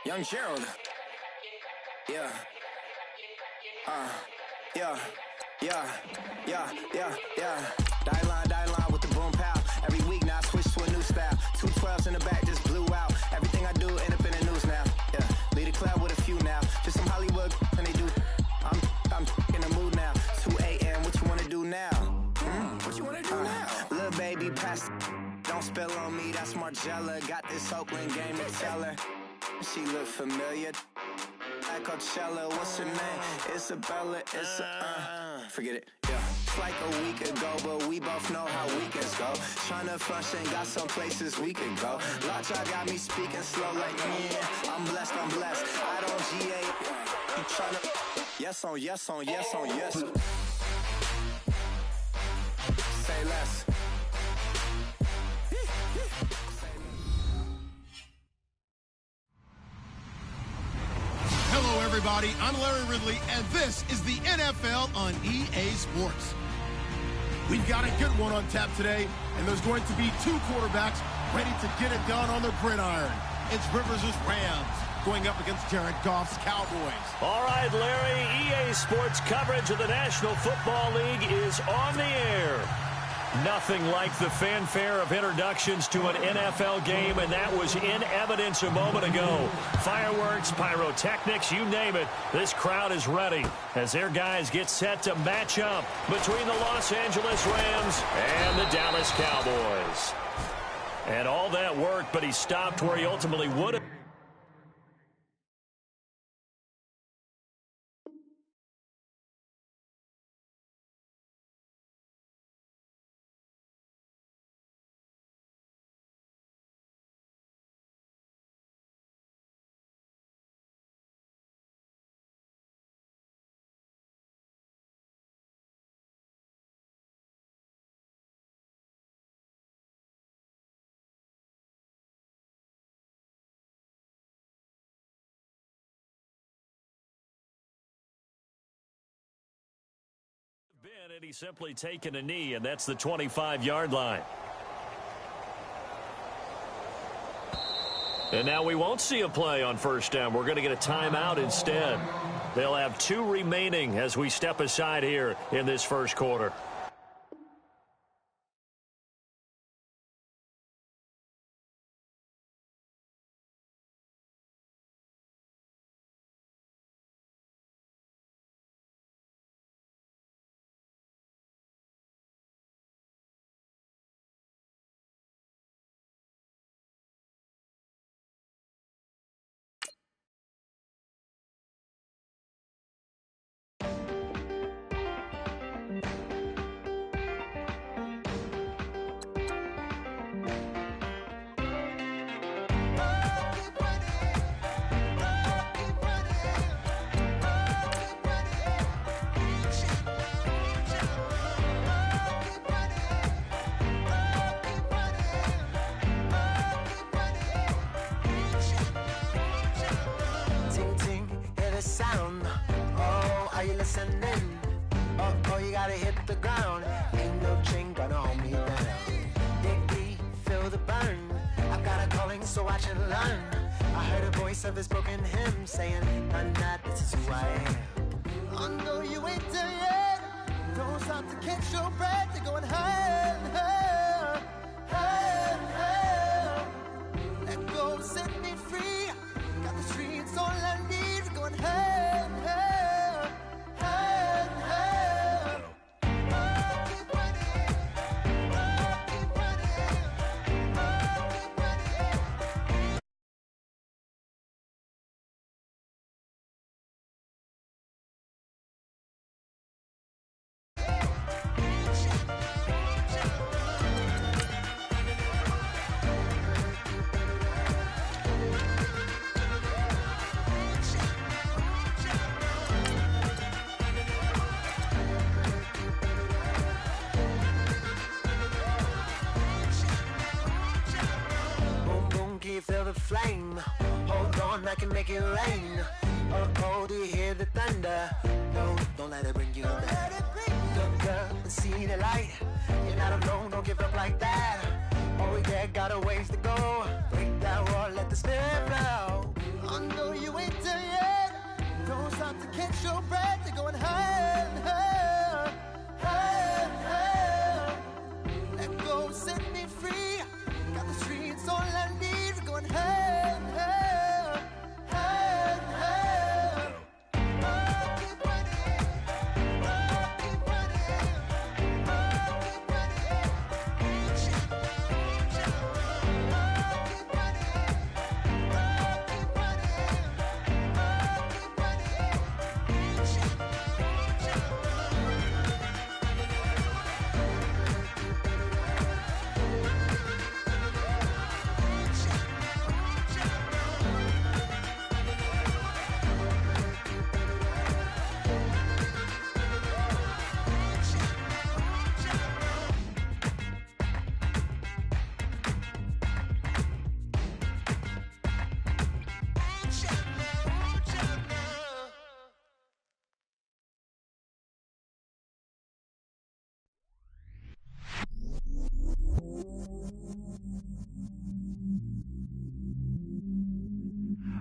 Young Gerald. Yeah. Yeah. Die line with the boom pow. Every week now I switch to a new style. 212s in the back just blew out. Everything I do end up in the news now. Yeah. Lead a club with a few now. Just some Hollywood and they do. I'm in the mood now. 2 a.m. What you wanna do now? What you wanna do now? Little baby, pass. Don't spill on me. That's Margella. Got this Oakland game to tell her. She look familiar. At Coachella, what's her name? Isabella, forget it, yeah. It's like a week ago, but we both know how weekends go. Tryna function, got some places we could go. Lot y'all got me speaking slow like, yeah, I'm blessed. I don't GA, you tryna, yes on yes. Say less. Hello, everybody. I'm Larry Ridley, and this is the NFL on EA Sports. We've got a good one on tap today, and there's going to be two quarterbacks ready to get it done on the gridiron. It's Rivers' Rams going up against Jared Goff's Cowboys. All right, Larry, EA Sports coverage of the National Football League is on the air. Nothing like the fanfare of introductions to an NFL game, and that was in evidence a moment ago. Fireworks, pyrotechnics, you name it. This crowd is ready as their guys get set to match up between the Los Angeles Rams and the Dallas Cowboys. And all that worked, but he stopped where he ultimately would have. And he's simply taken a knee, and that's the 25-yard line. And now we won't see a play on first down. We're going to get a timeout instead. They'll have 2 remaining as we step aside here in this first quarter. Oh, you gotta hit the ground. Ain't no chain gonna hold me down. Dig deep, feel the burn. I've got a calling, so watch and learn. I heard a voice of his broken hymn saying, "Nah, this is who I am." I know you ain't there yet. Don't stop to catch your breath. You're going higher, higher, higher, higher. Let go, set me free. Got the streets all I need. Going higher, higher, higher, higher. Oh, keep running. Oh, keep running. Oh, keep running. Boom, boom, can you feel the flame? Hold on, I can make it rain. Oh, do you hear the thunder? No, don't let it bring you down. Look up and see the light. You're not alone, don't give up like that. Oh, yeah, got a ways to go. Break that wall, let the spirit flow. I know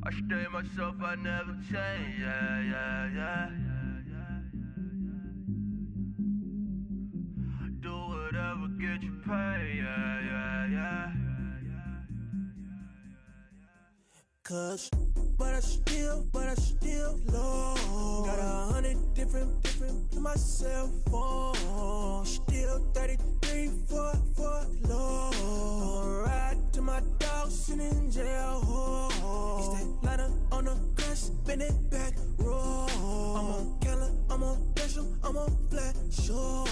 I stay myself, I never change, yeah. Do whatever, get you paid, yeah. Cause, but I still love. Got 100 different to my cell phone. Still 33 for love. I'ma ride to my dog sitting in jail. It's that ladder on the grass, spin it back, roll. I'm on Keller, I'm on Bishop, I'm on Flat Shore.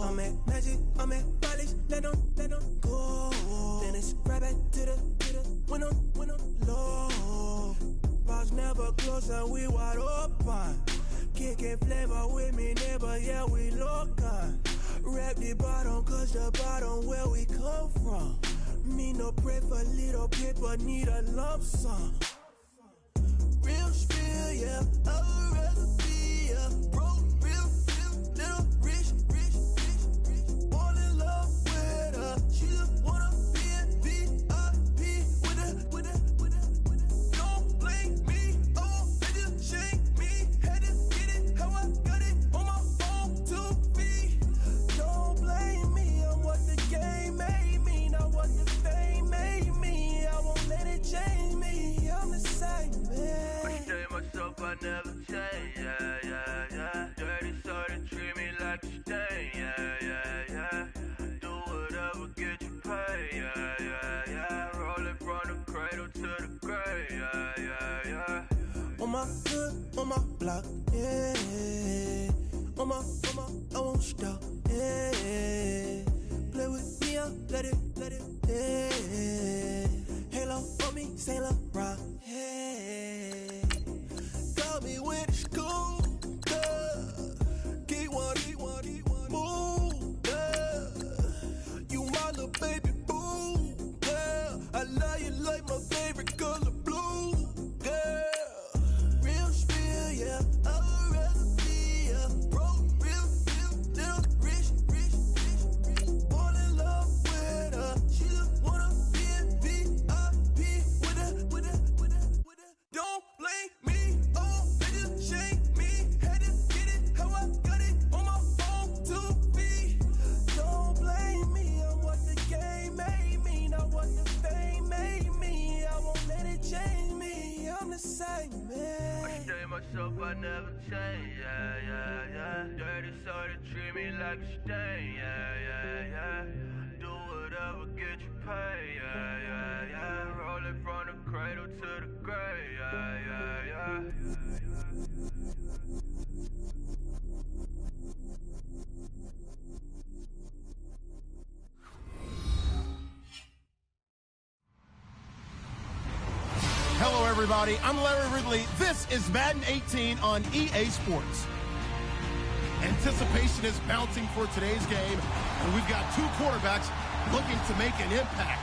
I'm at Magic, I'm at Bally's, let them go. Then it's right back to the when I'm low. Box never close and we wide open. Kicking flavor with me, neighbor, yeah, we local. Rap the bottom, cause the bottom where we come from. Me no pray for little paper, need a lump sum. Real spill, yeah, I would rather be a broke, real, little rich. Fall in love with her, she just wanna be in VIP with her. Don't blame me, oh, they just shake me. Had to get it, how I got it on my phone to me. Don't blame me, I'm what the game made me, not what the fame made me. I won't let it change me, I'm the same man. I stay myself, I never change, yeah. Dirty so they treat me like a stain, yeah. Do whatever, get you paid, yeah. Rolling from the cradle to the grave, yeah. On my hood, on my block, yeah. On my, I won't stop, yeah. Play with me, I'll let it, yeah. Halo on me, Saint Laurent, yeah. Got me with the school, yeah. Keep one, move, yeah. You my little baby boo, yeah. I love you like my favorite color blue, yeah. Real spill, yeah. I would rather be a broke, real, little rich. Fall in love with her, she just wanna be in VIP with her. Don't blame me, oh, they just shake me. Had to get it, how I got it on my phone to me. Don't blame me, I'm what the game made me, not what the fame made me. I won't let it change me, I'm the same man. I stay myself, I never change, yeah. Dirty so they treat me like a stain, yeah. Do whatever, get you paid, yeah. Rolling from the cradle to the grave, yeah. Hello, everybody. I'm Larry Ridley. This is Madden 18 on EA Sports. Anticipation is mounting for today's game, and we've got two quarterbacks looking to make an impact.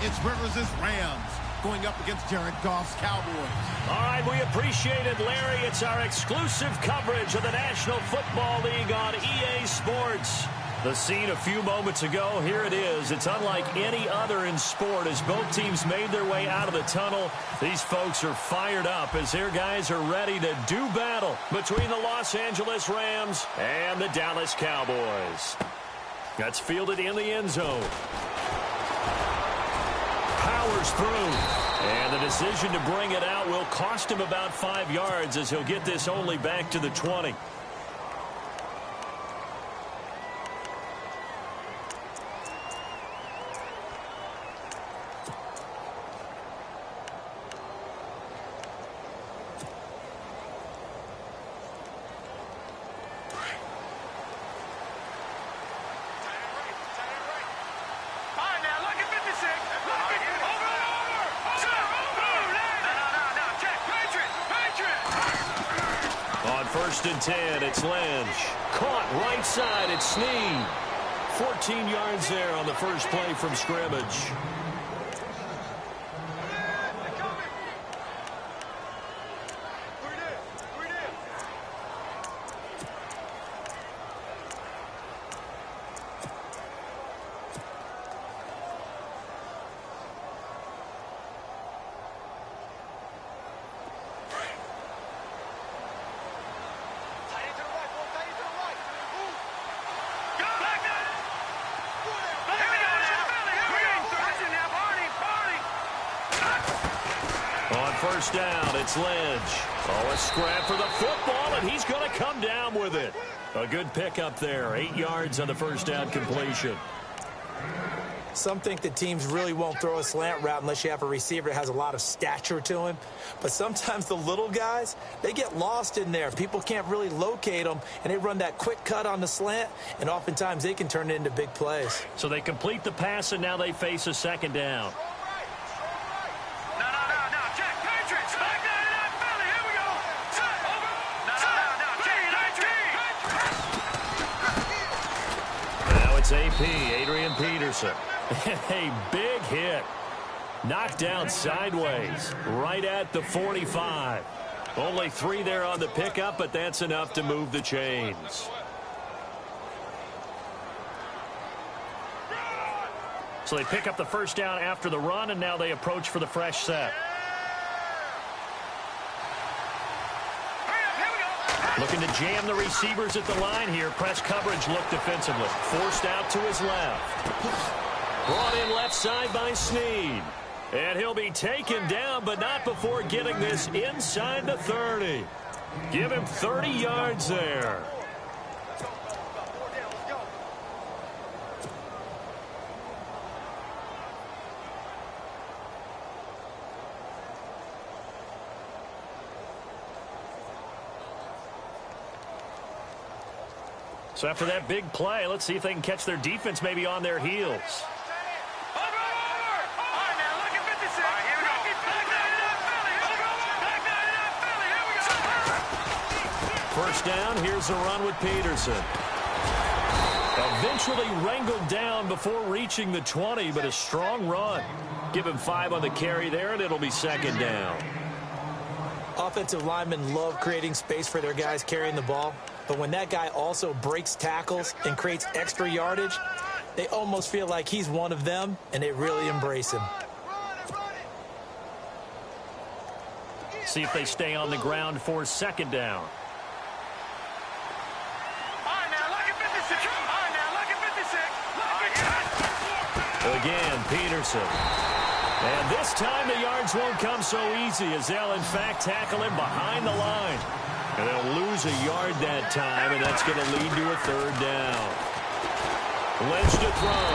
It's Rivers' Rams going up against Jared Goff's Cowboys. All right, we appreciate it, Larry. It's our exclusive coverage of the National Football League on EA Sports. The scene a few moments ago, here it is. It's unlike any other in sport as both teams made their way out of the tunnel. These folks are fired up as their guys are ready to do battle between the Los Angeles Rams and the Dallas Cowboys. That's fielded in the end zone. Powers through. And the decision to bring it out will cost him about 5 yards as he'll get this only back to the 20. First and 10, it's Lynch. Caught right side, it's Snead. 14 yards there on the first play from scrimmage. first down. It's Lynch. Oh, a scrap for the football, and he's going to come down with it. A good pickup there. 8 yards on the first down completion. Some think that teams really won't throw a slant route unless you have a receiver that has a lot of stature to him. But sometimes the little guys, they get lost in there. People can't really locate them, and they run that quick cut on the slant, and oftentimes they can turn it into big plays. So they complete the pass, and now they face a second down. It's AP, Adrian Peterson. A big hit. Knocked down sideways, right at the 45. Only 3 there on the pickup, but that's enough to move the chains. So they pick up the first down after the run, and now they approach for the fresh set. Looking to jam the receivers at the line here. Press coverage look defensively. Forced out to his left. Brought in left side by Snead. And he'll be taken down, but not before getting this inside the 30. Give him 30 yards there. So after that big play, let's see if they can catch their defense maybe on their heels. First down, here's a run with Peterson. Eventually wrangled down before reaching the 20, but a strong run. Give him 5 on the carry there, and it'll be second down. Offensive linemen love creating space for their guys carrying the ball, but when that guy also breaks tackles and creates extra yardage, they almost feel like he's one of them, and they really embrace him. See if they stay on the ground for second down. Again, Peterson. And this time the yards won't come so easy as they'll, in fact, tackle him behind the line. And they'll lose a yard that time, and that's going to lead to a third down. Lynch to throw.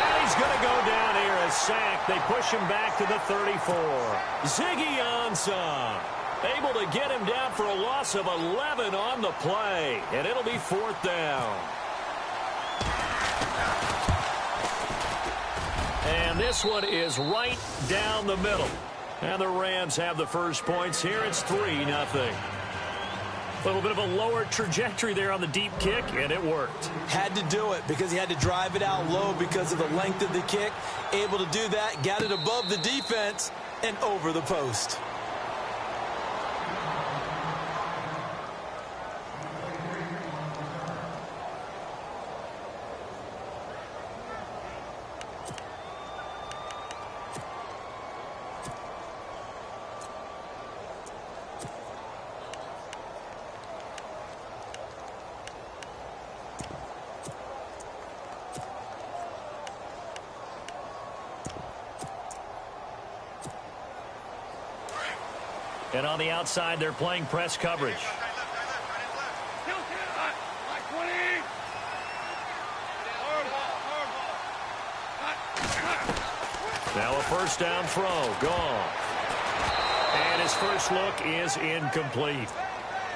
And he's going to go down here, a sack. They push him back to the 34. Ziggy Ansah able to get him down for a loss of 11 on the play. And it'll be fourth down. And this one is right down the middle. And the Rams have the first points here. It's 3-0. A little bit of a lower trajectory there on the deep kick, and it worked. Had to do it because he had to drive it out low because of the length of the kick. Able to do that, got it above the defense and over the post. And on the outside, they're playing press coverage. Now a first down throw. Gone. And his first look is incomplete.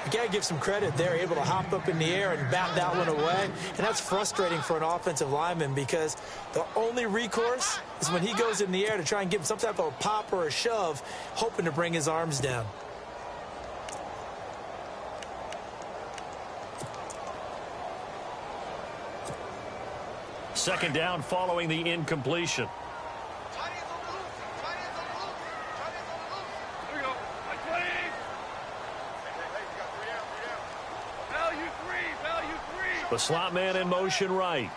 You got to give some credit. They're able to hop up in the air and bat that one away. And that's frustrating for an offensive lineman because the only recourse is when he goes in the air to try and give him some type of a pop or a shove, hoping to bring his arms down. Second down following the incompletion. The slot man in motion right.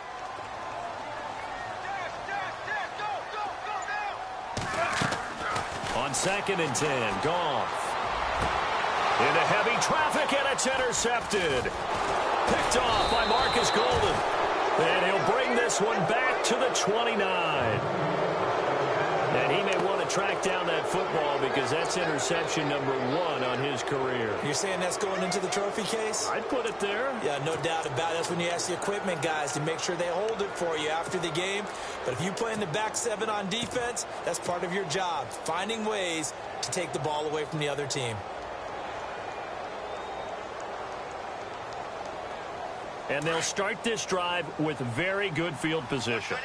On 2nd and 10, Goff. Into heavy traffic, and it's intercepted. Picked off by Marcus Golden. And he'll bring this one back to the 29. And he may want to track down that football because that's interception number 1 on his career. You're saying that's going into the trophy case? I'd put it there. Yeah, no doubt about it. That's when you ask the equipment guys to make sure they hold it for you after the game. But if you play in the back 7 on defense, that's part of your job, finding ways to take the ball away from the other team. And they'll start this drive with very good field position.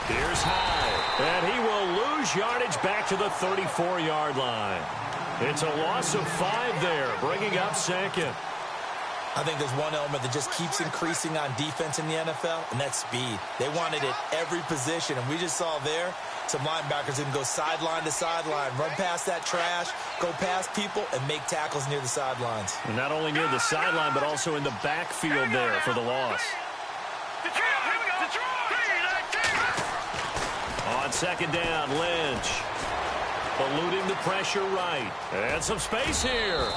Here's High, and he will lose yardage back to the 34-yard line. It's a loss of 5 there, bringing up second. I think there's one element that just keeps increasing on defense in the NFL, and that's speed. They want it at every position, and we just saw there some linebackers who can go sideline to sideline, run past that trash, go past people, and make tackles near the sidelines. And not only near the sideline, but also in the backfield there for the loss. On second down, Lynch. Eluding the pressure right. And some space here.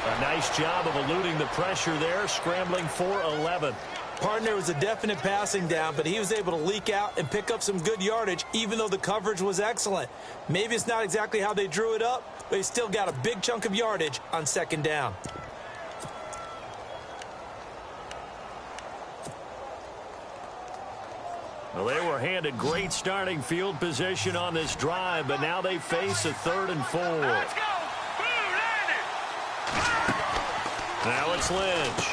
A nice job of eluding the pressure there, scrambling for 11. Partner was a definite passing down, but he was able to leak out and pick up some good yardage, even though the coverage was excellent. Maybe it's not exactly how they drew it up, but he still got a big chunk of yardage on second down. Well, they were handed great starting field position on this drive, but now they face a 3rd and 4. Let's go! Now it's Lynch.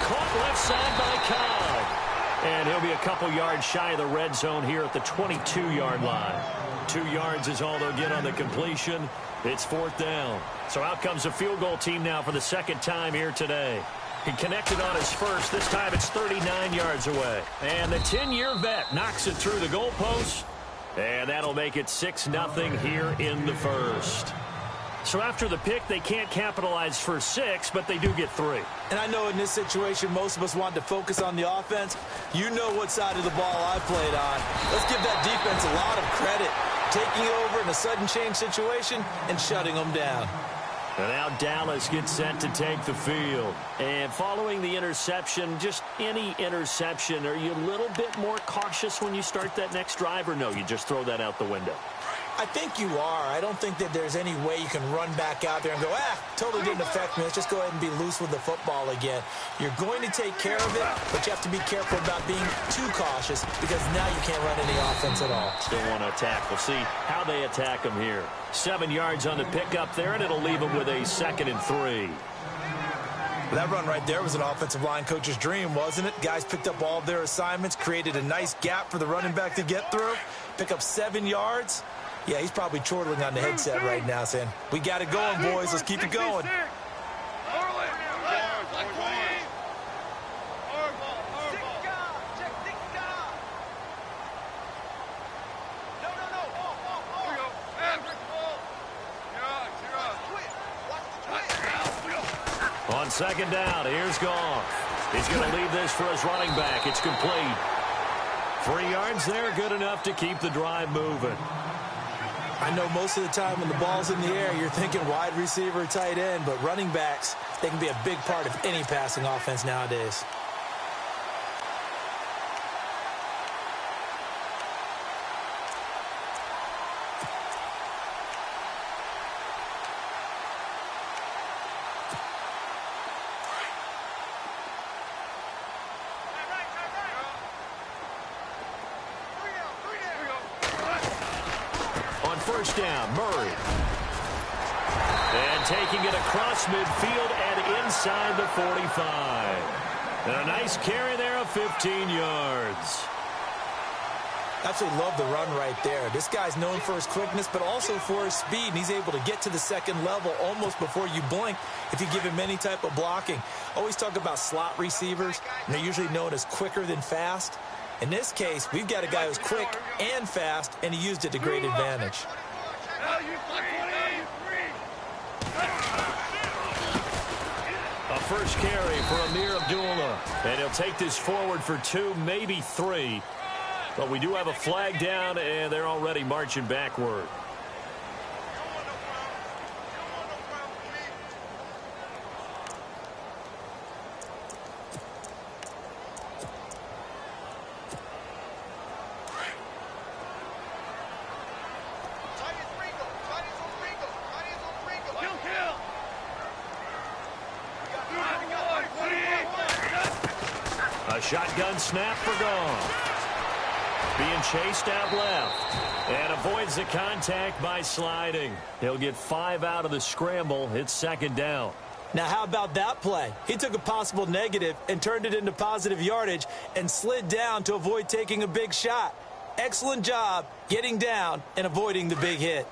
Caught left side by Cobb. And he'll be a couple yards shy of the red zone here at the 22-yard line. 2 yards is all they'll get on the completion. It's 4th down. So out comes the field goal team now for the 2nd time here today. He connected on his first. This time it's 39 yards away. And the 10-year vet knocks it through the goalpost. And that'll make it 6-0 here in the first. So after the pick, they can't capitalize for 6, but they do get 3. And I know in this situation, most of us want to focus on the offense. You know what side of the ball I played on. Let's give that defense a lot of credit. Taking over in a sudden change situation and shutting them down. And now Dallas gets set to take the field. And following the interception, just any interception, are you a little bit more cautious when you start that next drive, or no, you just throw that out the window? I think you are. I don't think that there's any way you can run back out there and go, totally didn't affect me. Let's just go ahead and be loose with the football again. You're going to take care of it, but you have to be careful about being too cautious because now you can't run any offense at all. Still want to attack. We'll see how they attack them here. 7 yards on the pickup there, and it'll leave them with a 2nd and 3. That run right there was an offensive line coach's dream, wasn't it? Guys picked up all of their assignments, created a nice gap for the running back to get through, pick up 7 yards. Yeah, he's probably chortling on the headset right now saying, we got it going, boys. Let's keep it going. On second down, here's Goff. He's going to leave this for his running back. It's complete. 3 yards there, good enough to keep the drive moving. I know most of the time when the ball's in the air, you're thinking wide receiver, tight end, but running backs, they can be a big part of any passing offense nowadays. First down, Murray. And taking it across midfield and inside the 45. And a nice carry there of 15 yards. Absolutely love the run right there. This guy's known for his quickness, but also for his speed. And he's able to get to the second level almost before you blink if you give him any type of blocking. Always talk about slot receivers, and they're usually known as quicker than fast. In this case, we've got a guy who's quick and fast, and he used it to great advantage. A first carry for Amir Abdullah. And he'll take this forward for 2, maybe 3. But we do have a flag down, and they're already marching backward. Shotgun snap for gone. Being chased out left. And avoids the contact by sliding. He'll get 5 out of the scramble. It's second down. Now, how about that play? He took a possible negative and turned it into positive yardage and slid down to avoid taking a big shot. Excellent job getting down and avoiding the big hit.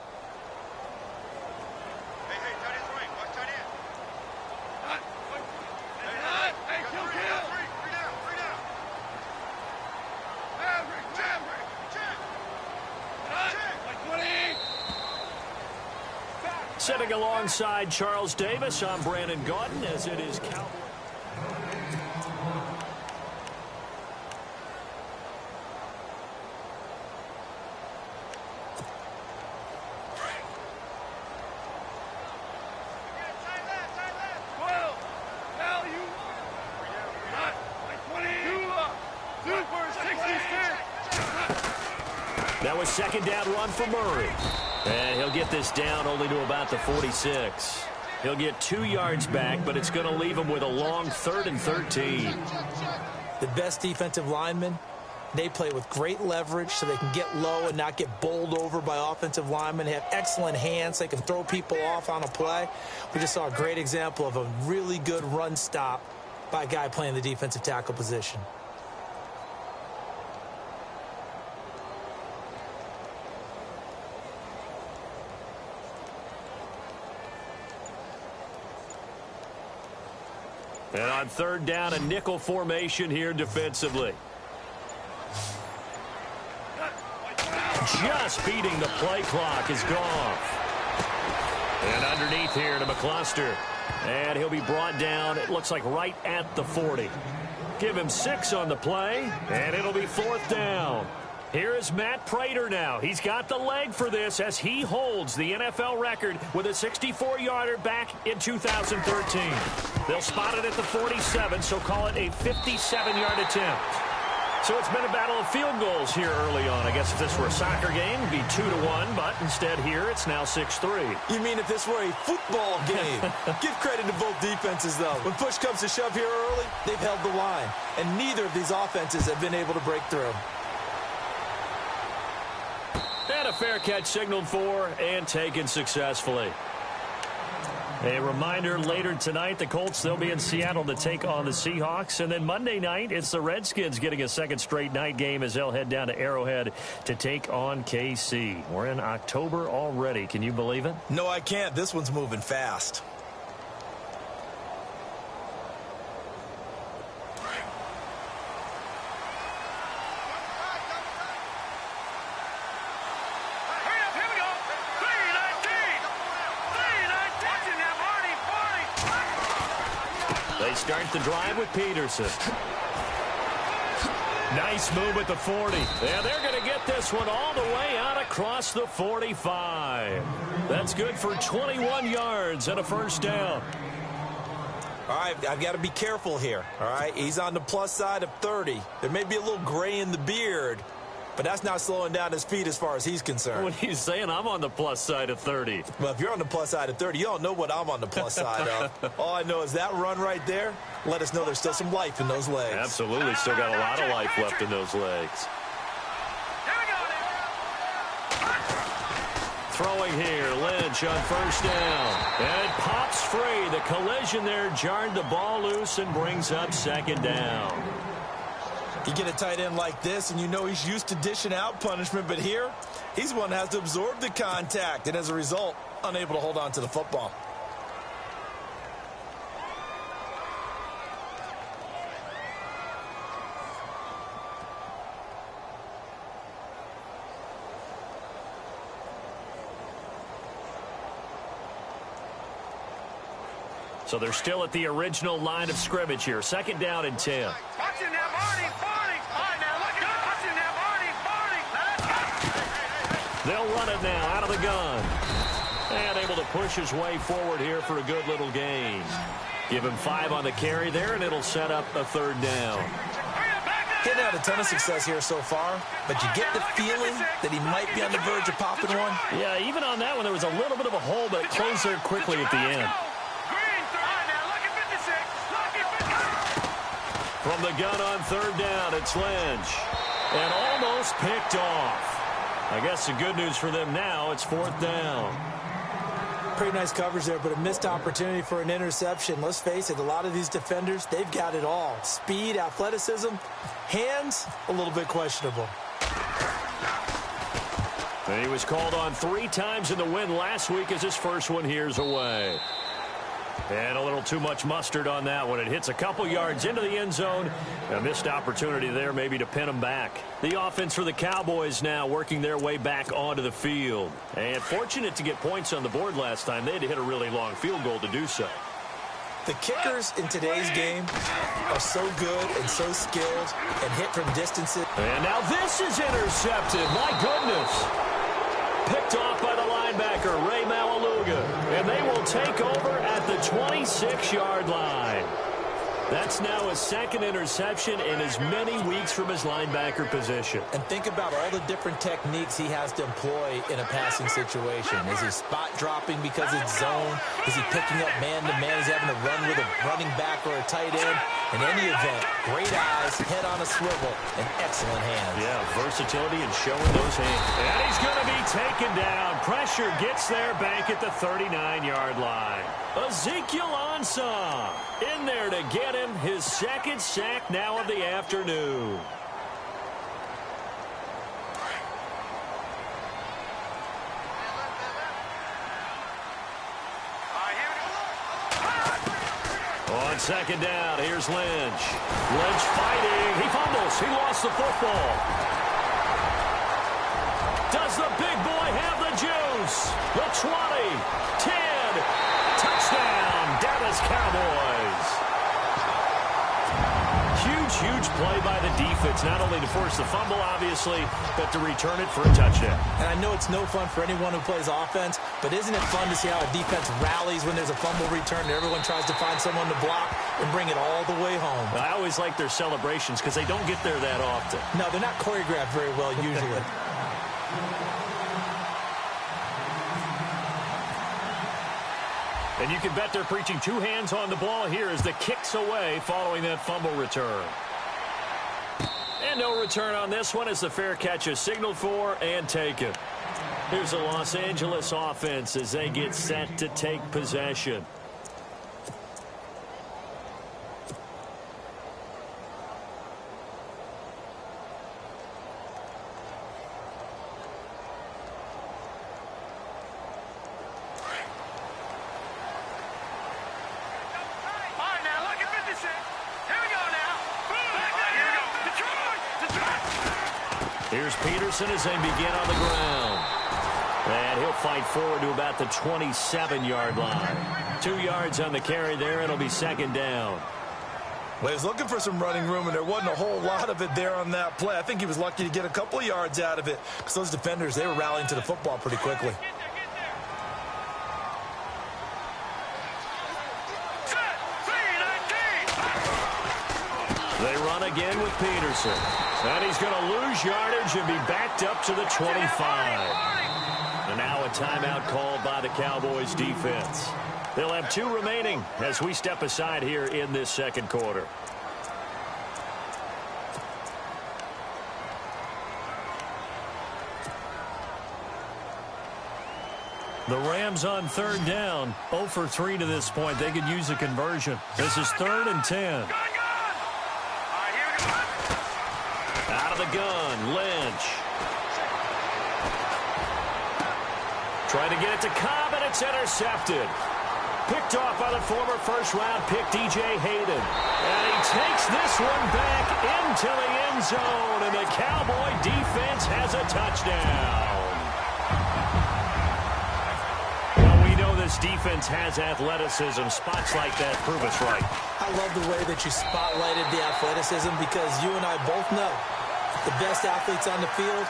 Sitting alongside Charles Davis, I'm Brandon Gaudin, as it is Cowboy. That was second down run for Murray. And he'll get this down only to about the 46. He'll get 2 yards back, but it's going to leave him with a long 3rd and 13. The best defensive linemen, they play with great leverage so they can get low and not get bowled over by offensive linemen. They have excellent hands. They can throw people off on a play. We just saw a great example of a really good run stop by a guy playing the defensive tackle position. And on 3rd down, a nickel formation here defensively. Just beating the play clock is Goff. And underneath here to McCluster. And he'll be brought down, it looks like right at the 40. Give him 6 on the play, and it'll be 4th down. Here is Matt Prater now. He's got the leg for this as he holds the NFL record with a 64-yarder back in 2013. They'll spot it at the 47, so call it a 57-yard attempt. So it's been a battle of field goals here early on. I guess if this were a soccer game, it'd be 2-1, but instead here it's now 6-3. You mean if this were a football game? Give credit to both defenses, though. When push comes to shove here early, they've held the line, and neither of these offenses have been able to break through. And a fair catch signaled for and taken successfully. A reminder, later tonight, the Colts, they'll be in Seattle to take on the Seahawks. And then Monday night, it's the Redskins getting a second straight night game as they'll head down to Arrowhead to take on KC. We're in October already. Can you believe it? No, I can't. This one's moving fast. They start the drive with Peterson. Nice move at the 40. Yeah, they're going to get this one all the way out across the 45. That's good for 21 yards and a 1st down. All right, I've got to be careful here, all right? He's on the plus side of 30. There may be a little gray in the beard, but that's not slowing down his feet as far as he's concerned. What are you saying? I'm on the plus side of 30. Well, if you're on the plus side of 30, you don't know what I'm on the plus side of. All I know is that run right there let us know there's still some life in those legs. Absolutely. Still got a lot of life left in those legs. Throwing here, Lynch on 1st down. And pops free. The collision there jarred the ball loose and brings up 2nd down. You get a tight end like this, and you know he's used to dishing out punishment, but here, he's one that has to absorb the contact, and as a result, unable to hold on to the football. So they're still at the original line of scrimmage here. 2nd down and 10. They'll run it now out of the gun. And able to push his way forward here for a good little gain. Give him 5 on the carry there, and it'll set up a 3rd down. He hadn't had a ton of success here so far, but you get the feeling that he might be on the verge of popping one. Yeah, even on that one, there was a little bit of a hole, but it closed there quickly at the end. From the gun on third down, it's Lynch. And almost picked off. I guess the good news for them now, it's fourth down. Pretty nice coverage there, but a missed opportunity for an interception. Let's face it, a lot of these defenders, they've got it all. Speed, athleticism, hands, a little bit questionable. And he was called on 3 times in the win last week as his first one here's away. And a little too much mustard on that one. It hits a couple yards into the end zone. A missed opportunity there maybe to pin him back. The offense for the Cowboys now working their way back onto the field. And fortunate to get points on the board last time. They had to hit a really long field goal to do so. The kickers in today's game are so good and so skilled and hit from distances. And now this is intercepted. My goodness. Picked off by the linebacker, RayNel24's. And they will take over at the 26-yard line. That's now his second interception in as many weeks from his linebacker position. And think about all the different techniques he has to employ in a passing situation. Is he spot dropping because it's zone? Is he picking up man-to-man? Is he having to run with a running back or a tight end? In any event, great eyes, head on a swivel, and excellent hands. Yeah, versatility and showing those hands. And he's going to be taken down. Pressure gets there back at the 39-yard line. Ezekiel Ansah in there to get him his second sack now of the afternoon. On second down, here's Lynch. Lynch fighting. He fumbles. He lost the football. Does the big boy have the juice? The 20, 10, touchdown, Dallas Cowboys. Huge play by the defense, not only to force the fumble, obviously, but to return it for a touchdown. And I know it's no fun for anyone who plays offense, but isn't it fun to see how a defense rallies when there's a fumble return and everyone tries to find someone to block and bring it all the way home? I always like their celebrations because they don't get there that often. No, they're not choreographed very well usually. And you can bet they're preaching 2 hands on the ball here as the kick's away following that fumble return. And no return on this one as the fair catch is signaled for and taken. Here's the Los Angeles offense as they get set to take possession. Here's Peterson as they begin on the ground. And he'll fight forward to about the 27-yard line. 2 yards on the carry there. It'll be second down. Well, he was looking for some running room, and there wasn't a whole lot of it there on that play. I think he was lucky to get a couple of yards out of it because those defenders, they were rallying to the football pretty quickly. They run again with Peterson. And he's going to lose yardage and be backed up to the 25. And now a timeout called by the Cowboys defense. They'll have 2 remaining as we step aside here in this second quarter. The Rams on third down, 0 for 3 to this point. They could use a conversion. This is 3rd and 10. Out of the gun, Lynch. Trying to get it to Cobb, and it's intercepted. Picked off by the former first-round pick, DJ Hayden. And he takes this one back into the end zone, and the Cowboy defense has a touchdown. Well, we know this defense has athleticism. Spots like that prove us right. I love the way that you spotlighted the athleticism because you and I both know the best athletes on the field,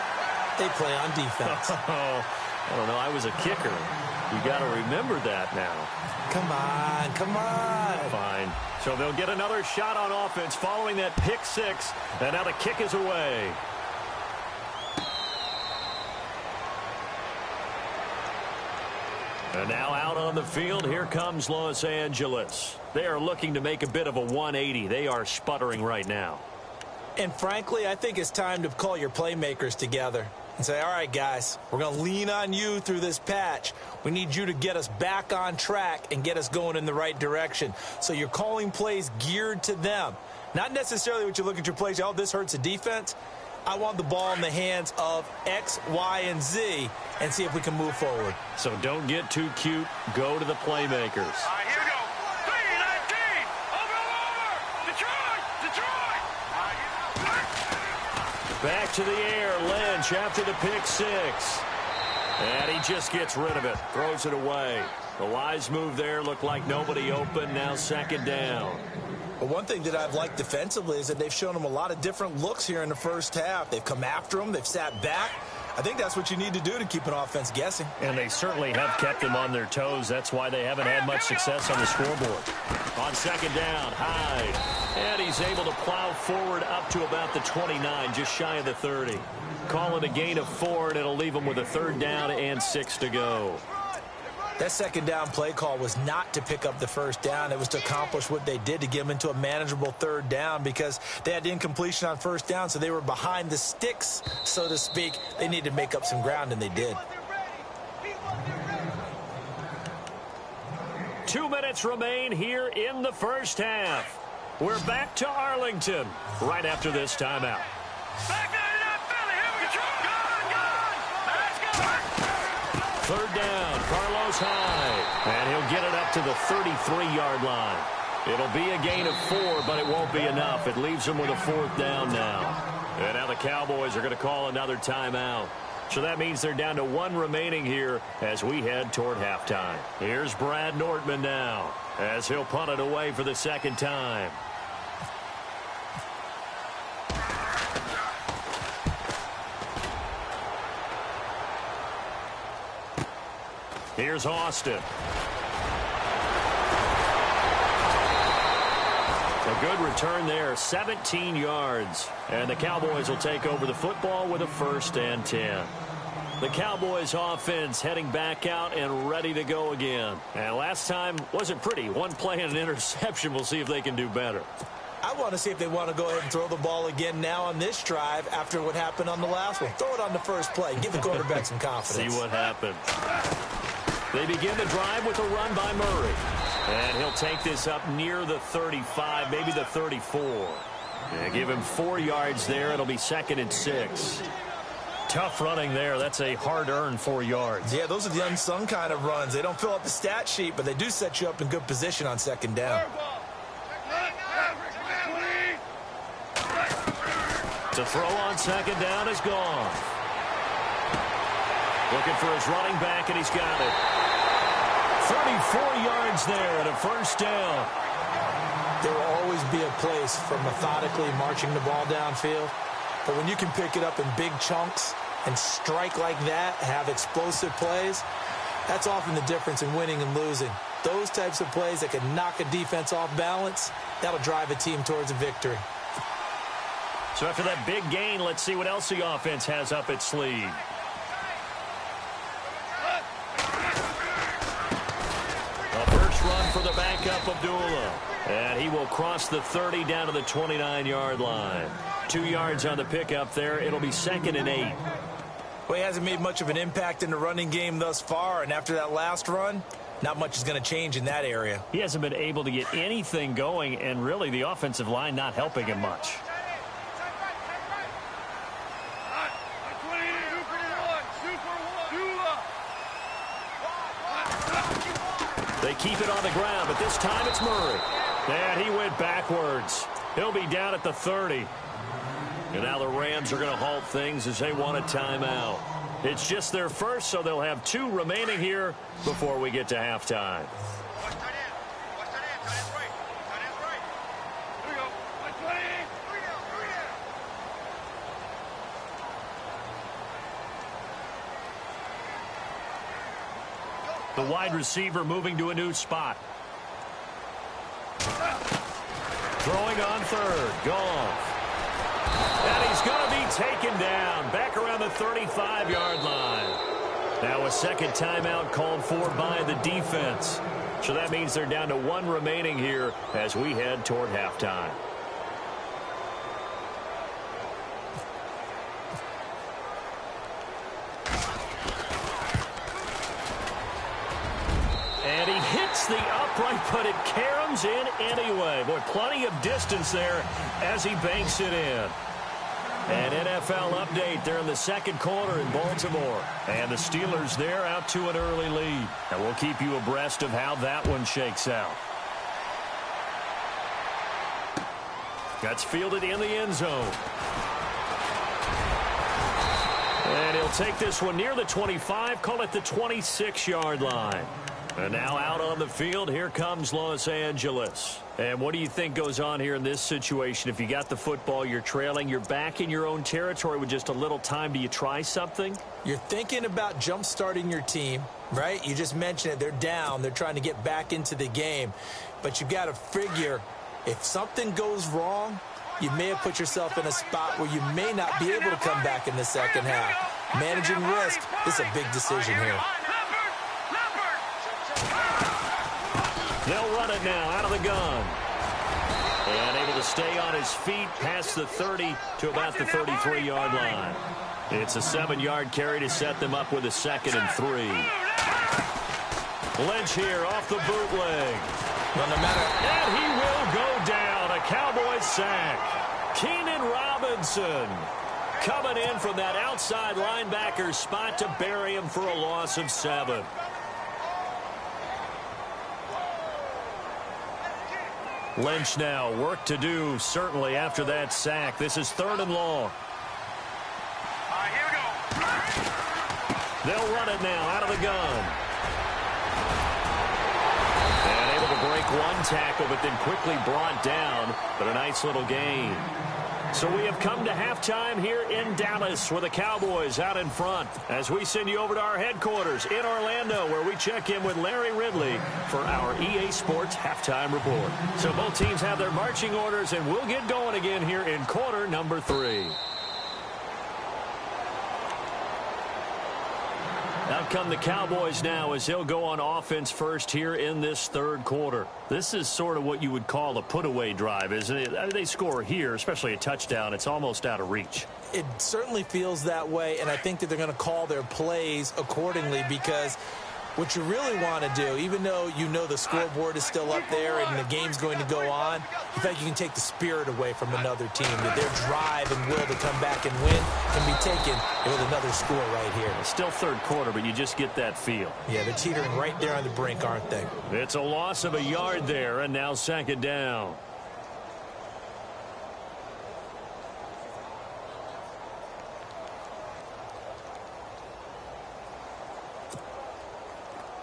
they play on defense. I don't know. I was a kicker. You got to remember that now. Come on, come on. Fine. So they'll get another shot on offense following that pick 6, and now the kick is away. And now out on the field, here comes Los Angeles. They are looking to make a bit of a 180. They are sputtering right now. And frankly, I think it's time to call your playmakers together and say, all right, guys, we're going to lean on you through this patch. We need you to get us back on track and get us going in the right direction. So you're calling plays geared to them. Not necessarily what you look at your plays, oh, this hurts the defense. I want the ball in the hands of X, Y, and Z and see if we can move forward. So don't get too cute. Go to the playmakers. All right, here we go. 3-19. Over. Detroit. Back to the air. Lynch after the pick six. And he just gets rid of it. Throws it away. The wise move there. Looked like nobody open. Now second down. But one thing that I've liked defensively is that they've shown them a lot of different looks here in the first half. They've come after them. They've sat back. I think that's what you need to do to keep an offense guessing. And they certainly have kept them on their toes. That's why they haven't had much success on the scoreboard. On second down, Hyde. And he's able to plow forward up to about the 29, just shy of the 30. Call it a gain of 4, and it'll leave them with a third down and 6 to go. That second down play call was not to pick up the first down. It was to accomplish what they did, to get them into a manageable third down, because they had the incompletion on first down, so they were behind the sticks, so to speak. They needed to make up some ground, and they did. 2 minutes remain here in the first half. We're back to Arlington right after this timeout. Third down, Carlos Hyde. And he'll get it up to the 33-yard line. It'll be a gain of 4, but it won't be enough. It leaves them with a fourth down now. And now the Cowboys are going to call another timeout. So that means they're down to 1 remaining here as we head toward halftime. Here's Brad Nortman now as he'll punt it away for the second time. Here's Austin. A good return there, 17 yards. And the Cowboys will take over the football with a 1st and 10. The Cowboys offense heading back out and ready to go again. And last time wasn't pretty. 1 play and an interception. We'll see if they can do better. I want to see if they want to go ahead and throw the ball again now on this drive after what happened on the last one. Throw it on the first play. Give the quarterback some confidence. See what happens. They begin the drive with a run by Murray. And he'll take this up near the 35, maybe the 34. And give him 4 yards there. It'll be 2nd and 6. Tough running there. That's a hard-earned 4 yards. Yeah, those are the unsung kind of runs. They don't fill up the stat sheet, but they do set you up in good position on second down. To throw on second down is gone. Looking for his running back, and he's got it. 34 yards there and a 1st down. There will always be a place for methodically marching the ball downfield. But when you can pick it up in big chunks and strike like that, have explosive plays, that's often the difference in winning and losing. Those types of plays that can knock a defense off balance, that'll drive a team towards a victory. So after that big gain, let's see what else the offense has up its sleeve. A first run for the backup, Abdullah. And he will cross the 30 down to the 29-yard line. 2 yards on the pickup there. It'll be 2nd and 8. Well, he hasn't made much of an impact in the running game thus far, and after that last run, not much is going to change in that area. He hasn't been able to get anything going, and really the offensive line not helping him much. They keep it on the ground, but this time it's Murray. And he went backwards. He'll be down at the 30. And now the Rams are going to halt things as they want a timeout. It's just their first, so they'll have 2 remaining here before we get to halftime. The wide receiver moving to a new spot. Throwing on 3rd. Goff. And he's going to be taken down. Back around the 35-yard line. Now a second timeout called for by the defense. So that means they're down to 1 remaining here as we head toward halftime. And he hits the upright, but it caroms in anyway. Boy, plenty of distance there as he banks it in. An NFL update there in the second quarter in Baltimore. And the Steelers there out to an early lead. And we'll keep you abreast of how that one shakes out. That's fielded in the end zone. And he'll take this one near the 25, call it the 26-yard line. And now out on the field, here comes Los Angeles. And what do you think goes on here in this situation? If you got the football, you're trailing, you're back in your own territory with just a little time. Do you try something? You're thinking about jump-starting your team, right? You just mentioned it. They're down. They're trying to get back into the game. But you've got to figure if something goes wrong, you may have put yourself in a spot where you may not be able to come back in the second half. Managing risk is a big decision here. They'll run it now out of the gun. And able to stay on his feet past the 30 to about the 33-yard line. It's a 7-yard carry to set them up with a 2nd and 3. Lynch here off the bootleg. Well, no matter. And he will go down. A Cowboys sack. Keenan Robinson coming in from that outside linebacker spot to bury him for a loss of 7. Lynch now, work to do, certainly, after that sack. This is 3rd and long. Here we go. They'll run it now out of the gun. And able to break one tackle, but then quickly brought down. But a nice little gain. So we have come to halftime here in Dallas with the Cowboys out in front as we send you over to our headquarters in Orlando where we check in with Larry Ridley for our EA Sports Halftime Report. So both teams have their marching orders and we'll get going again here in quarter number 3. Out come the Cowboys now as they'll go on offense first here in this 3rd quarter. This is sort of what you would call a put-away drive, isn't it? They score here, especially a touchdown. It's almost out of reach. It certainly feels that way, and I think that they're going to call their plays accordingly because what you really want to do, even though you know the scoreboard is still up there and the game's going to go on, in fact, you can take the spirit away from another team. That their drive and will to come back and win can be taken with another score right here. It's still 3rd quarter, but you just get that feel. Yeah, they're teetering right there on the brink, aren't they? It's a loss of a yard there, and now 2nd down.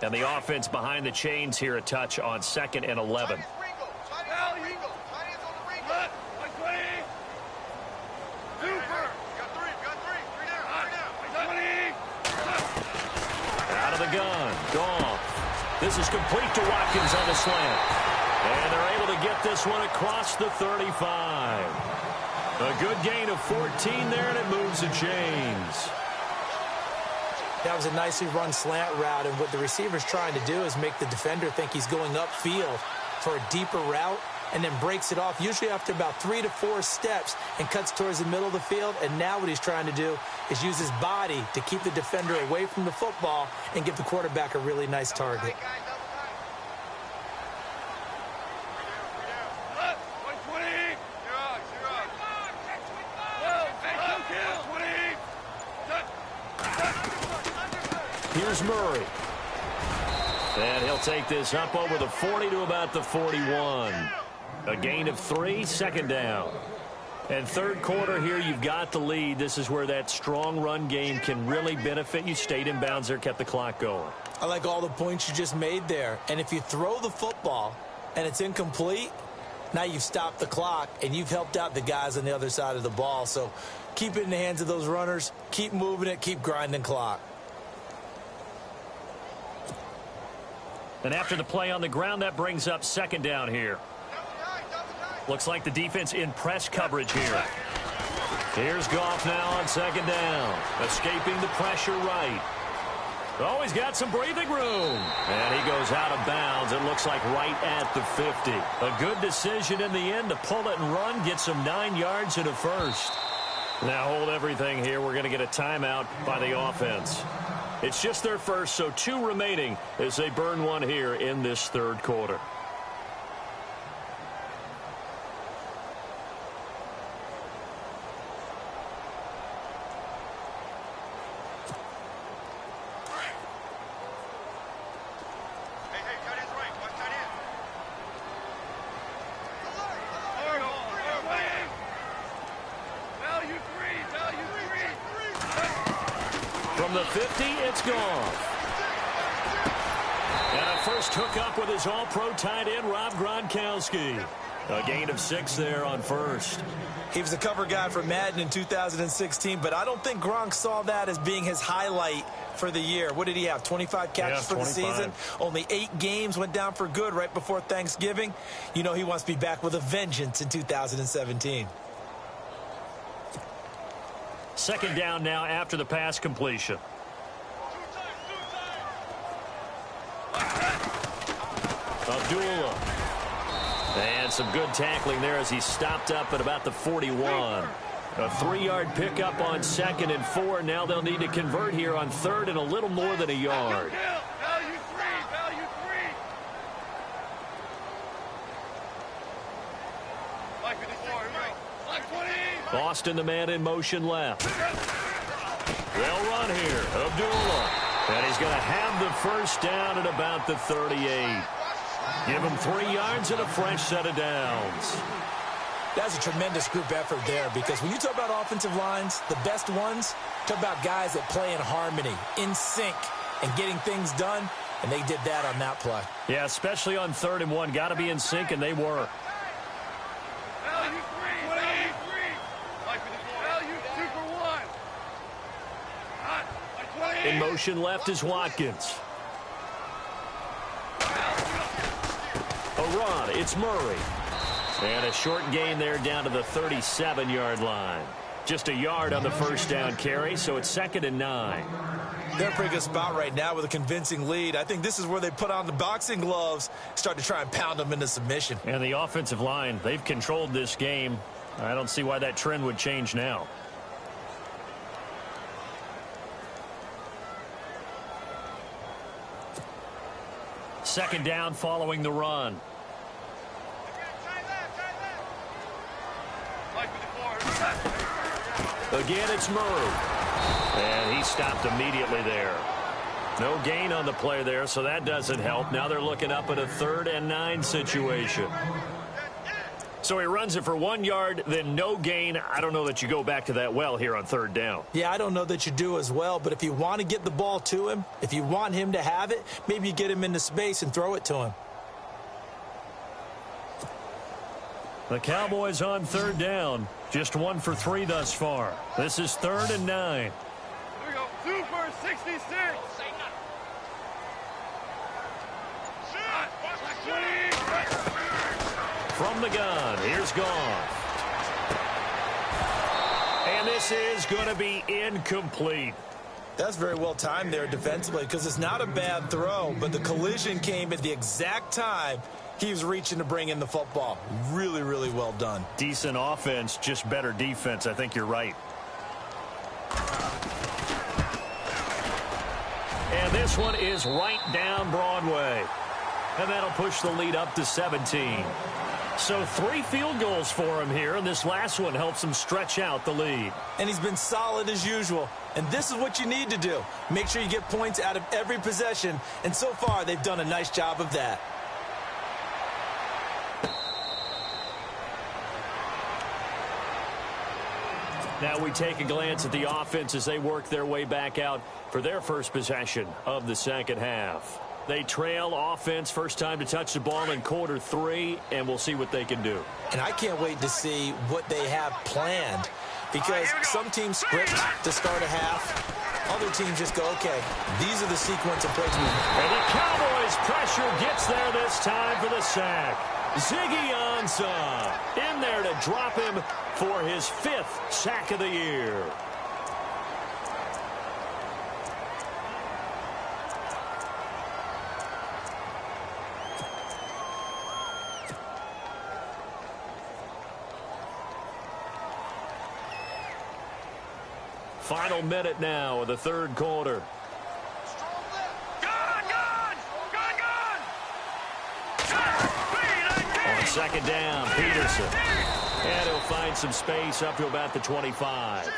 And the offense behind the chains here, a touch on 2nd and 11. Out of the gun, Goff. This is complete to Watkins on the slant. And they're able to get this one across the 35. A good gain of 14 there, and it moves the chains. That was a nicely run slant route, and what the receiver's trying to do is make the defender think he's going upfield for a deeper route and then breaks it off, usually after about 3 to 4 steps, and cuts towards the middle of the field. And now what he's trying to do is use his body to keep the defender away from the football and give the quarterback a really nice target. Here's Murray. And he'll take this up over the 40 to about the 41. A gain of 3, 2nd down. And 3rd quarter here, you've got the lead. This is where that strong run game can really benefit you. Stayed in bounds there, kept the clock going. I like all the points you just made there. And if you throw the football and it's incomplete, now you've stopped the clock and you've helped out the guys on the other side of the ball. So keep it in the hands of those runners. Keep moving it. Keep grinding clock. And after the play on the ground, that brings up 2nd down here. Looks like the defense in press coverage here. Here's Goff now on 2nd down. Escaping the pressure right. Oh, he's got some breathing room. And he goes out of bounds. It looks like right at the 50. A good decision in the end to pull it and run, get some 9 yards and a first. Now hold everything here. We're going to get a timeout by the offense. It's just their first, so 2 remaining as they burn one here in this third quarter. From the 50, it's gone. And a first hookup with his all-pro tight end, Rob Gronkowski. A gain of 6 there on first. He was a cover guy for Madden in 2016, but I don't think Gronk saw that as being his highlight for the year. What did he have, 25 catches for the season? Only 8 games, went down for good right before Thanksgiving. You know he wants to be back with a vengeance in 2017. Second down now after the pass completion. Abdullah. And some good tackling there as he stopped up at about the 41. A 3-yard pickup on 2nd and 4. Now they'll need to convert here on 3rd and a little more than a yard. Value three. Boston, the man in motion left. They'll run here. Abdullah. And he's going to have the first down at about the 38. Give him 3 yards and a fresh set of downs. That's a tremendous group effort there, because when you talk about offensive lines, the best ones, talk about guys that play in harmony, in sync, and getting things done, and they did that on that play. Yeah, especially on 3rd and 1. Got to be in sync, and they were. Value 2 for 1. In motion left is Watkins. A run, it's Murray. And a short gain there down to the 37-yard line. Just a yard on the first down carry, so it's 2nd and 9. They're in a pretty good spot right now with a convincing lead. I think this is where they put on the boxing gloves, start to try and pound them into submission. And the offensive line, they've controlled this game. I don't see why that trend would change now. Second down following the run. Again, it's Murray. And he stopped immediately there. No gain on the play there, so that doesn't help. Now they're looking up at a 3rd and 9 situation. So he runs it for 1 yard, then no gain. I don't know that you go back to that well here on 3rd down. Yeah, I don't know that you do as well, but if you want to get the ball to him, if you want him to have it, maybe you get him into space and throw it to him. The Cowboys on 3rd down. Just 1 for 3 thus far. This is 3rd and 9. Here we go. 2 for 66. From the gun, here's Goff. And this is going to be incomplete. That's very well timed there defensively, because it's not a bad throw, but the collision came at the exact time he was reaching to bring in the football. Really, really well done. Decent offense, just better defense. I think you're right. And this one is right down Broadway. And that'll push the lead up to 17. So 3 field goals for him here, and this last one helps him stretch out the lead. And he's been solid as usual. And this is what you need to do. Make sure you get points out of every possession. And so far, they've done a nice job of that. Now we take a glance at the offense as they work their way back out for their first possession of the second half. They trail offense, first time to touch the ball in quarter 3, and we'll see what they can do. And I can't wait to see what they have planned, because some teams script to start a half. Other teams just go, okay, these are the sequence of plays we want. And the Cowboys pressure gets there this time for the sack. Ziggy Ansah in there to drop him for his 5th sack of the year. Final minute now of the third quarter. On second down, Peterson. And he'll find some space up to about the 25.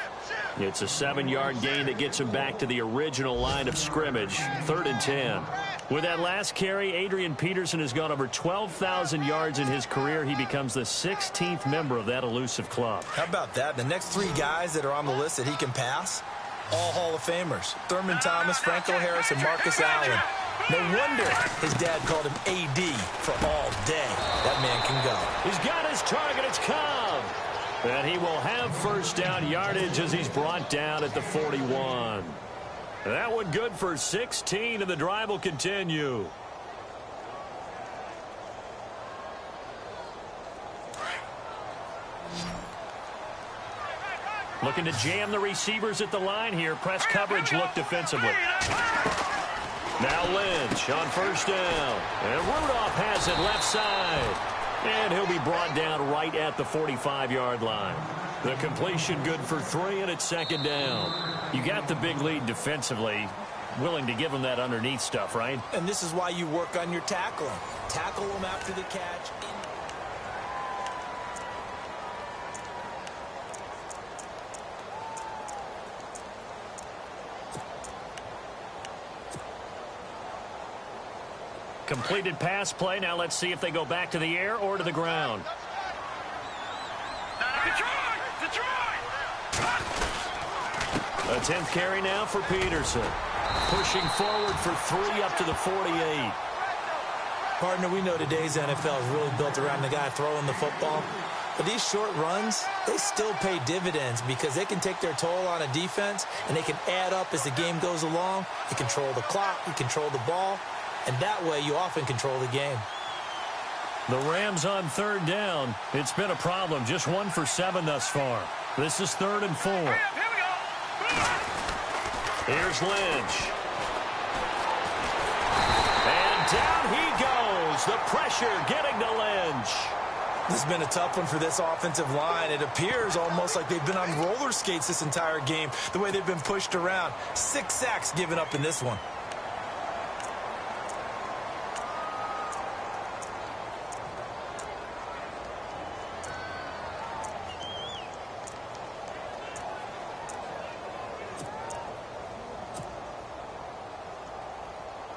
It's a 7-yard gain that gets him back to the original line of scrimmage. 3rd and 10. With that last carry, Adrian Peterson has gone over 12,000 yards in his career. He becomes the 16th member of that elusive club. How about that? The next 3 guys that are on the list that he can pass, all Hall of Famers. Thurman Thomas, Franco Harris, and Marcus Allen. No wonder his dad called him AD for all day. That man can go. He's got his target. It's Cobb. And he will have first down yardage as he's brought down at the 41. That one good for 16, and the drive will continue. Looking to jam the receivers at the line here. Press coverage look defensively. Now Lynch on first down. And Rudolph has it left side. And he'll be brought down right at the 45-yard line. The completion good for 3, and it's second down. You got the big lead defensively. Willing to give him that underneath stuff, right? And this is why you work on your tackling. Tackle him after the catch. Completed pass play. Now let's see if they go back to the air or to the ground. A 10th carry now for Peterson. Pushing forward for 3 up to the 48. Partner, we know today's NFL is really built around the guy throwing the football. But these short runs, they still pay dividends because they can take their toll on a defense and they can add up as the game goes along. You control the clock, you control the ball, and that way you often control the game. The Rams on third down. It's been a problem. Just 1 for 7 thus far. This is 3rd and 4. Here's Lynch. And down he goes. The pressure getting to Lynch. This has been a tough one for this offensive line. It appears almost like they've been on roller skates this entire game, the way they've been pushed around. 6 sacks given up in this one.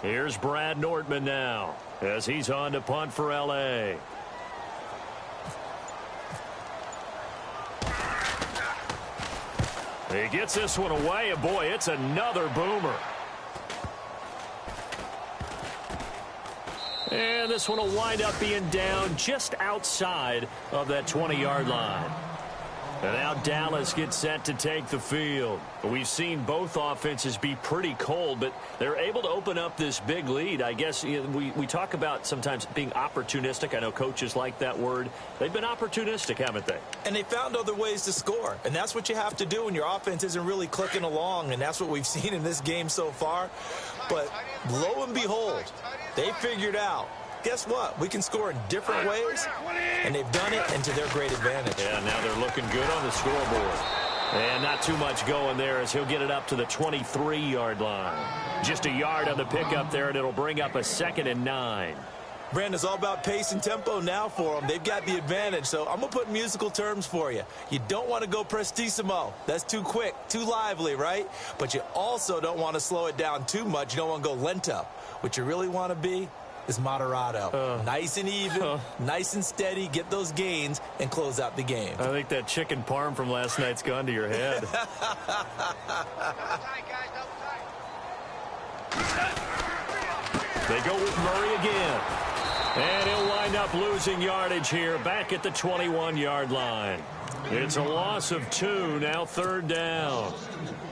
Here's Brad Nordman now as he's on to punt for L.A. He gets this one away, and boy, it's another boomer. And this one will wind up being down just outside of that 20-yard line. And now Dallas gets set to take the field. We've seen both offenses be pretty cold, but they're able to open up this big lead. I guess we talk about sometimes being opportunistic. I know coaches like that word. They've been opportunistic, haven't they? And they found other ways to score. And that's what you have to do when your offense isn't really clicking along. And that's what we've seen in this game so far. But lo and behold, they figured out, guess what? We can score in different ways, and they've done it, and to their great advantage. Yeah, now they're looking good on the scoreboard. And not too much going there as he'll get it up to the 23-yard line. Just a yard on the pickup there, and it'll bring up a 2nd and 9. Brandon, it's all about pace and tempo now for them. They've got the advantage, so I'm going to put musical terms for you. You don't want to go prestissimo. That's too quick, too lively, right? But you also don't want to slow it down too much. You don't want to go lento. What you really want to be is moderato. Nice and even, nice and steady, get those gains, and close out the game. I think that chicken parm from last night's gone to your head. They go with Murray again. And he'll wind up losing yardage here back at the 21-yard line. It's a loss of 2, now 3rd down.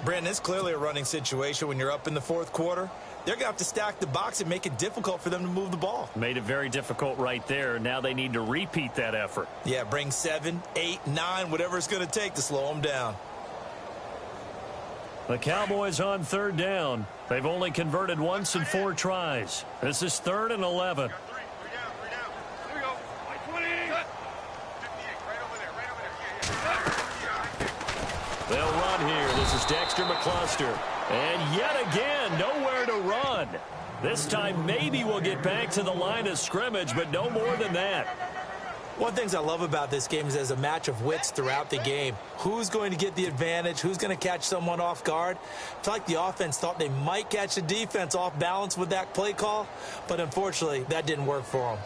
Brandon, it's clearly a running situation when you're up in the 4th quarter. They're going to have to stack the box and make it difficult for them to move the ball. Made it very difficult right there. Now they need to repeat that effort. Yeah, bring 7, 8, 9, whatever it's going to take to slow them down. The Cowboys on 3rd down. They've only converted once in 4 tries. This is 3rd and 11. They'll run here. This is Dexter McCluster. And yet again, nowhere to run. This time maybe we'll get back to the line of scrimmage, but no more than that. One of the things I love about this game is there's a match of wits throughout the game. Who's going to get the advantage? Who's going to catch someone off guard? I feel like the offense thought they might catch the defense off balance with that play call, but unfortunately that didn't work for them.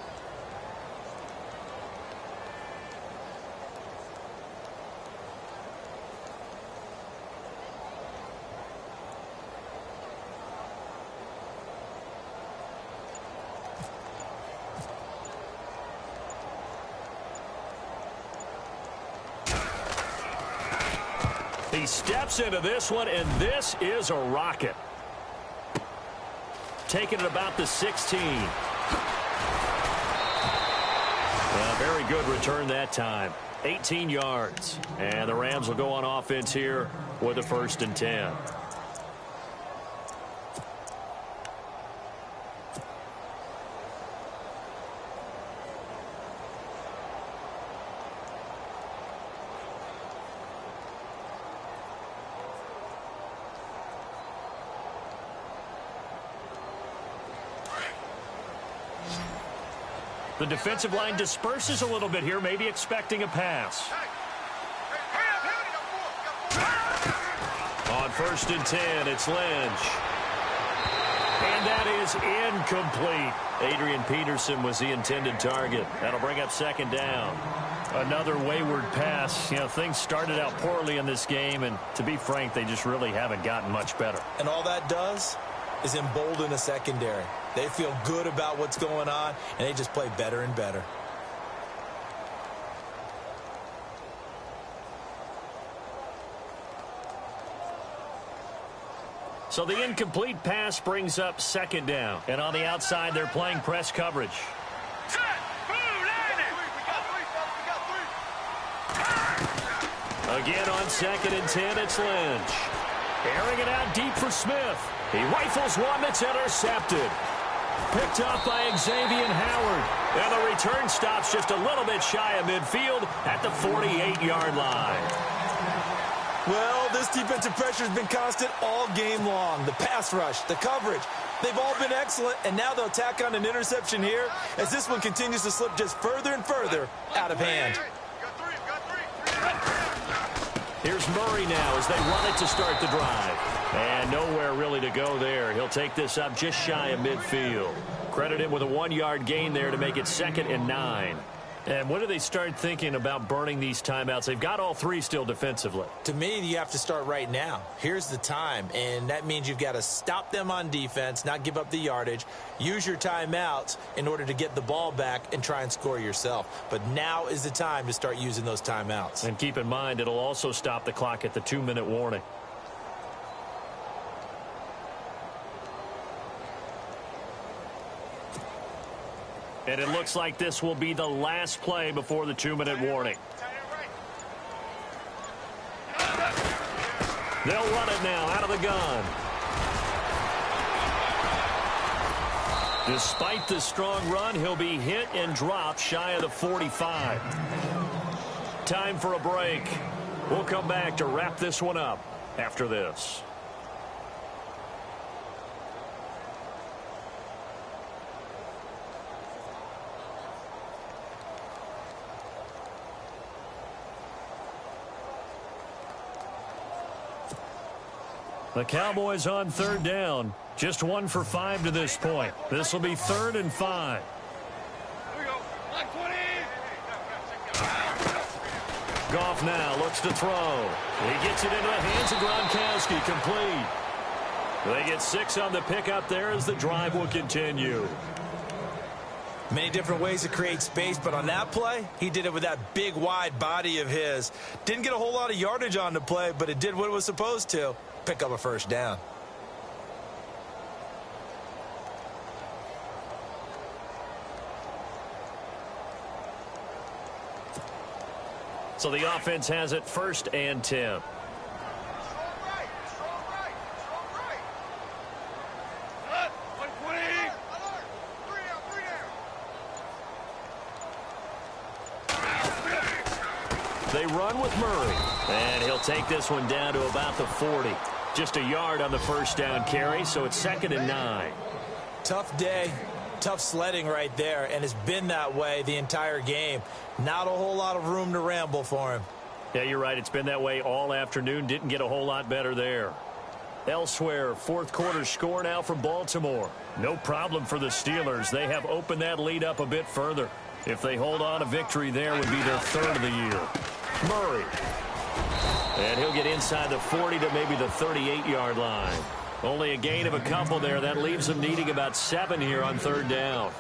He steps into this one, and this is a rocket. Taking it about the 16. Very good return that time. 18 yards. And the Rams will go on offense here with a 1st and 10. The defensive line disperses a little bit here, maybe expecting a pass. On 1st and 10, it's Lynch. And that is incomplete. Adrian Peterson was the intended target. That'll bring up 2nd down. Another wayward pass. You know, things started out poorly in this game, and to be frank, they just really haven't gotten much better. And all that does is embolden a secondary. They feel good about what's going on, and they just play better and better. So the incomplete pass brings up 2nd down. And on the outside, they're playing press coverage. Again on 2nd and 10, it's Lynch. Airing it out deep for Smith. He rifles one that's intercepted. Picked up by Xavier Howard. And the return stops just a little bit shy of midfield at the 48-yard line. Well, this defensive pressure has been constant all game long. The pass rush, the coverage, they've all been excellent, and now they'll tack on an interception here as this one continues to slip just further and further out of hand. Here's Murray now as they run it to start the drive. And nowhere really to go there. He'll take this up just shy of midfield. Credit him with a 1-yard gain there to make it 2nd and 9. And when do they start thinking about burning these timeouts? They've got all 3 still defensively. To me, you have to start right now. Here's the time, and that means you've got to stop them on defense, not give up the yardage, use your timeouts in order to get the ball back and try and score yourself. But now is the time to start using those timeouts. And keep in mind, it'll also stop the clock at the 2-minute warning. And it looks like this will be the last play before the 2-minute warning. They'll run it now out of the gun. Despite the strong run, he'll be hit and dropped shy of the 45. Time for a break. We'll come back to wrap this one up after this. The Cowboys on 3rd down. Just 1 for 5 to this point. This will be 3rd and 5. Here we go. Black 20. Goff now looks to throw. He gets it into the hands of Gronkowski. Complete. They get 6 on the pickup there as the drive will continue. Many different ways to create space, but on that play, he did it with that big, wide body of his. Didn't get a whole lot of yardage on the play, but it did what it was supposed to. Pick up a 1st down. So the offense has it 1st and 10. They run with Murray. And he'll take this one down to about the 40. Just a yard on the first down carry, so it's 2nd and 9. Tough day, tough sledding right there, and it's been that way the entire game. Not a whole lot of room to ramble for him. Yeah, you're right. It's been that way all afternoon. Didn't get a whole lot better there. Elsewhere, fourth quarter score now for Baltimore. No problem for the Steelers. They have opened that lead up a bit further. If they hold on, a victory there would be their 3rd of the year. Murray. And he'll get inside the 40 to maybe the 38-yard line. Only a gain of a couple there. That leaves them needing about 7 here on 3rd down.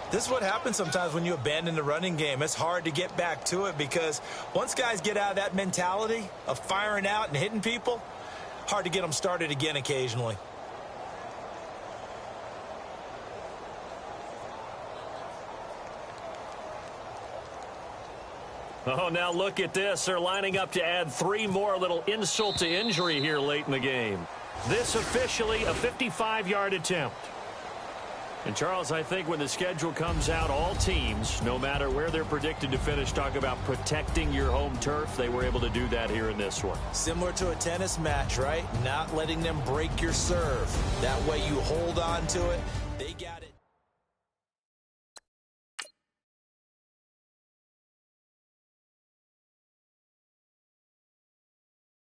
This is what happens sometimes when you abandon the running game. It's hard to get back to it because once guys get out of that mentality of firing out and hitting people, hard to get them started again occasionally. Oh, now look at this. They're lining up to add 3 more. A little insult to injury here late in the game. This officially a 55-yard attempt. And, Charles, I think when the schedule comes out, all teams, no matter where they're predicted to finish, talk about protecting your home turf. They were able to do that here in this one. Similar to a tennis match, right? Not letting them break your serve. That way you hold on to it. They got it.